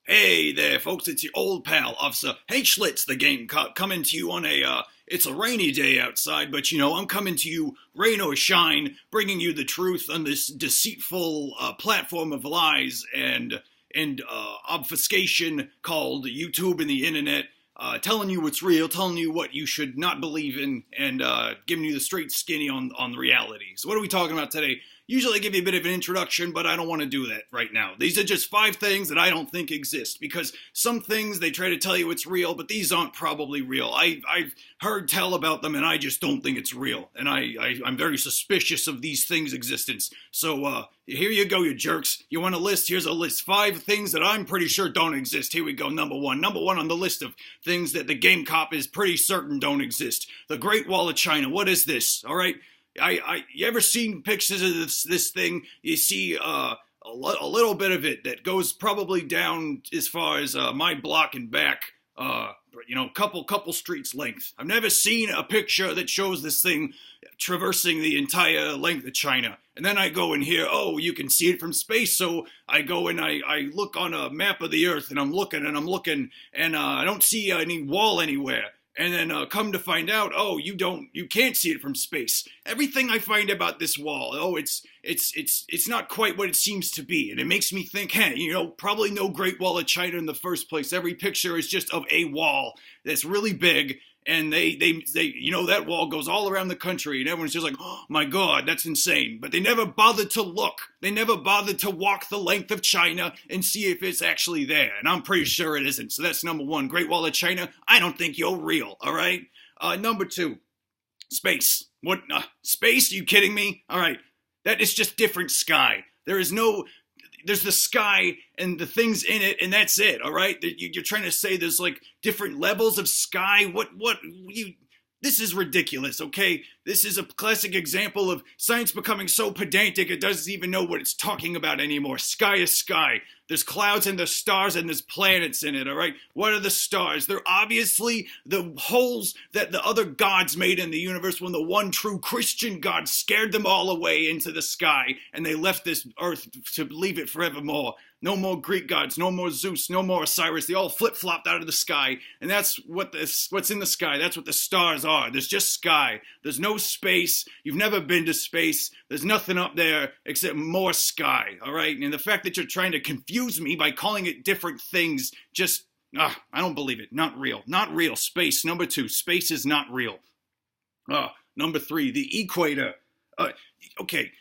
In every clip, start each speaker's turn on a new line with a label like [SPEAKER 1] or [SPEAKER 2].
[SPEAKER 1] Hey there, folks, it's your old pal, Officer Hank Schlitz, the game cop, coming to you on it's a rainy day outside, but I'm coming to you, rain or shine, bringing you the truth on this deceitful platform of lies and obfuscation called YouTube and the internet, telling you what's real, telling you what you should not believe in, and giving you the straight skinny on the reality. So what are we talking about today? Usually I give you a bit of an introduction, but I don't want to do that right now. These are just 5 things that I don't think exist, because some things they try to tell you it's real, but these aren't probably real. I've heard tell about them, and I just don't think it's real. And I'm very suspicious of these things' existence. So here you go, you jerks. You want a list? Here's a list. 5 things that I'm pretty sure don't exist. Here we go, number 1. Number 1 on the list of things that the game cop is pretty certain don't exist. The Great Wall of China. What is this? All right? You ever seen pictures of this thing? You see a little bit of it that goes probably down as far as my block and back, couple streets length. I've never seen a picture that shows this thing traversing the entire length of China. And then I go in here, oh, you can see it from space. So I go and I look on a map of the Earth, and I'm looking, and I don't see any wall anywhere. And then come to find out, oh, you can't see it from space. Everything I find about this wall, oh, it's not quite what it seems to be. And it makes me think, hey, probably no Great Wall of China in the first place. Every picture is just of a wall that's really big. And they that wall goes all around the country, and everyone's just like, oh my God, that's insane. But they never bothered to look. They never bothered to walk the length of China and see if it's actually there. And I'm pretty sure it isn't. So that's number 1. Great Wall of China, I don't think you're real, all right? Number 2, space. What? Space? Are you kidding me? All right, that is just different sky. There's the sky and the things in it, and that's it, all right? You're trying to say there's like different levels of sky? This is ridiculous, okay? This is a classic example of science becoming so pedantic it doesn't even know what it's talking about anymore. Sky is sky. There's clouds and there's stars and there's planets in it, all right? What are the stars? They're obviously the holes that the other gods made in the universe when the one true Christian God scared them all away into the sky, and they left this earth to leave it forevermore. No more Greek gods, no more Zeus, no more Osiris. They all flip-flopped out of the sky, and that's what's in the sky. That's what the stars are. There's just sky. There's no space. You've never been to space. There's nothing up there except more sky, all right? And the fact that you're trying to confuse me by calling it different things, I don't believe it. Not real. Not real. Space, number 2. Space is not real. Number 3, the equator. Okay.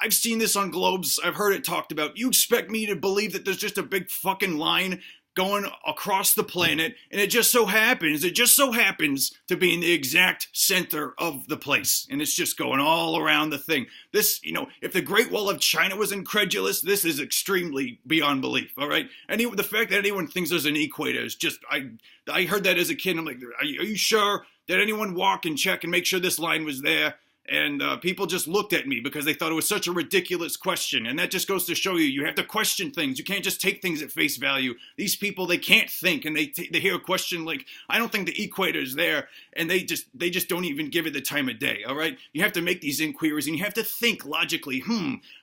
[SPEAKER 1] I've seen this on globes. I've heard it talked about. You expect me to believe that there's just a big fucking line going across the planet, and it just so happens to be in the exact center of the place, and it's just going all around the thing. This, if the Great Wall of China was incredulous, this is extremely beyond belief, all right? The fact that anyone thinks there's an equator is just, I heard that as a kid, and I'm like, are you sure? Did anyone walk and check and make sure this line was there? And people just looked at me because they thought it was such a ridiculous question. And that just goes to show you have to question things. You can't just take things at face value. These people, they can't think, and they hear a question like, I don't think the equator is there, and they just don't even give it the time of day, all right? You have to make these inquiries, and you have to think logically,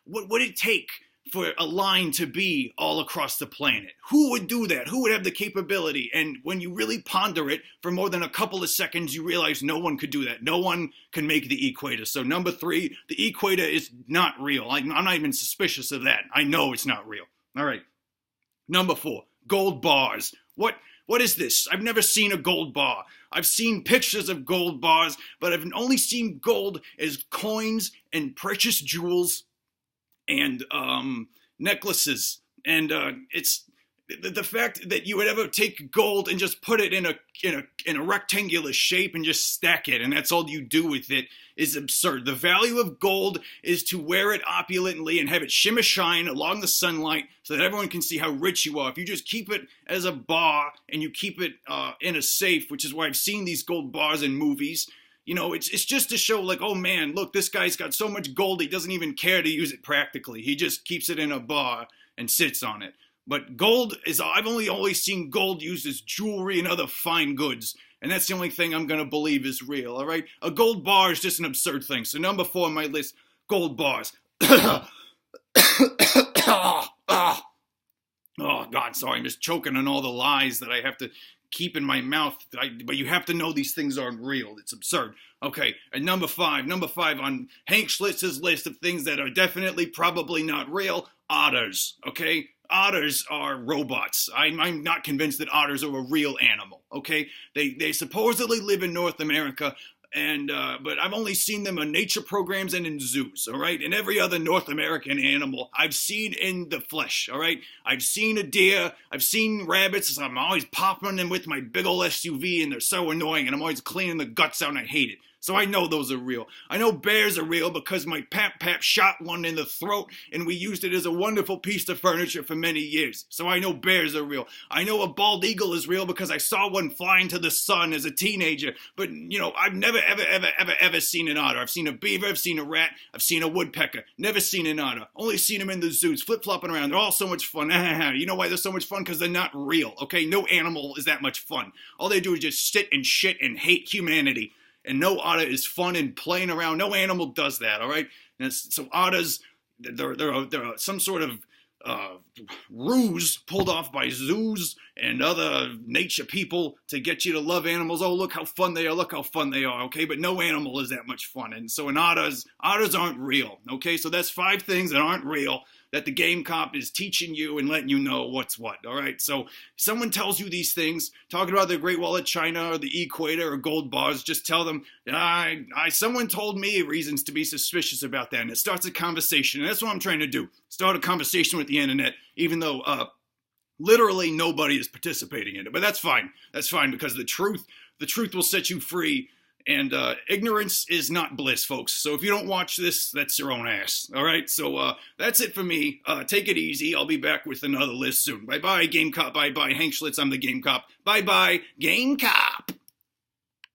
[SPEAKER 1] what would it take for a line to be all across the planet? Who would do that? Who would have the capability? And when you really ponder it for more than a couple of seconds, you realize no one could do that. No one can make the equator. So number 3, the equator is not real. I'm not even suspicious of that. I know it's not real. All right. Number 4, gold bars. What is this? I've never seen a gold bar. I've seen pictures of gold bars, but I've only seen gold as coins and precious jewels and necklaces, and it's the fact that you would ever take gold and just put it in a rectangular shape and just stack it, and that's all you do with it, is absurd. The value of gold is to wear it opulently and have it shimmer shine along the sunlight so that everyone can see how rich you are. If you just keep it as a bar and you keep it in a safe, which is why I've seen these gold bars in movies. It's just to show, like, oh man, look, this guy's got so much gold he doesn't even care to use it practically. He just keeps it in a bar and sits on it. But gold I've always seen gold used as jewelry and other fine goods. And that's the only thing I'm going to believe is real, all right? A gold bar is just an absurd thing. So number 4 on my list, gold bars. Oh, God, sorry, I'm just choking on all the lies that I have to keep in my mouth. But you have to know these things aren't real. It's absurd. Okay, and number five on Hank Schlitz's list of things that are definitely probably not real, otters, okay? Otters are robots. I'm not convinced that otters are a real animal, okay? They supposedly live in North America, and but I've only seen them on nature programs and in zoos, all right? And every other North American animal I've seen in the flesh, all right? I've seen a deer, I've seen rabbits, so I'm always popping them with my big old SUV, and they're so annoying, and I'm always cleaning the guts out, and I hate it. So I know those are real. I know bears are real because my pap shot one in the throat and we used it as a wonderful piece of furniture for many years. So I know bears are real. I know a bald eagle is real because I saw one flying to the sun as a teenager. But, you know, I've never, ever seen an otter. I've seen a beaver, I've seen a rat, I've seen a woodpecker. Never seen an otter. Only seen them in the zoos, flip-flopping around. They're all so much fun. You know why they're so much fun? Because they're not real, okay? No animal is that much fun. All they do is just sit and shit and hate humanity. And no otter is fun and playing around. No animal does that, all right? And so otters, they're some sort of ruse pulled off by zoos and other nature people to get you to love animals. Oh, look how fun they are. Look how fun they are, okay? But no animal is that much fun. And so otters aren't real, okay? So that's 5 things that aren't real that the game cop is teaching you and letting you know what's what, all right? So someone tells you these things, talking about the Great Wall of China or the equator or gold bars, just tell them, someone told me reasons to be suspicious about that, and it starts a conversation, and that's what I'm trying to do, start a conversation with the internet, even though literally nobody is participating in it, but that's fine, because the truth will set you free. And ignorance is not bliss, folks. So if you don't watch this, that's your own ass. All right? So that's it for me. Take it easy. I'll be back with another list soon. Bye-bye, Game Cop. Bye-bye, Hank Schlitz. I'm the Game Cop. Bye-bye, Game Cop.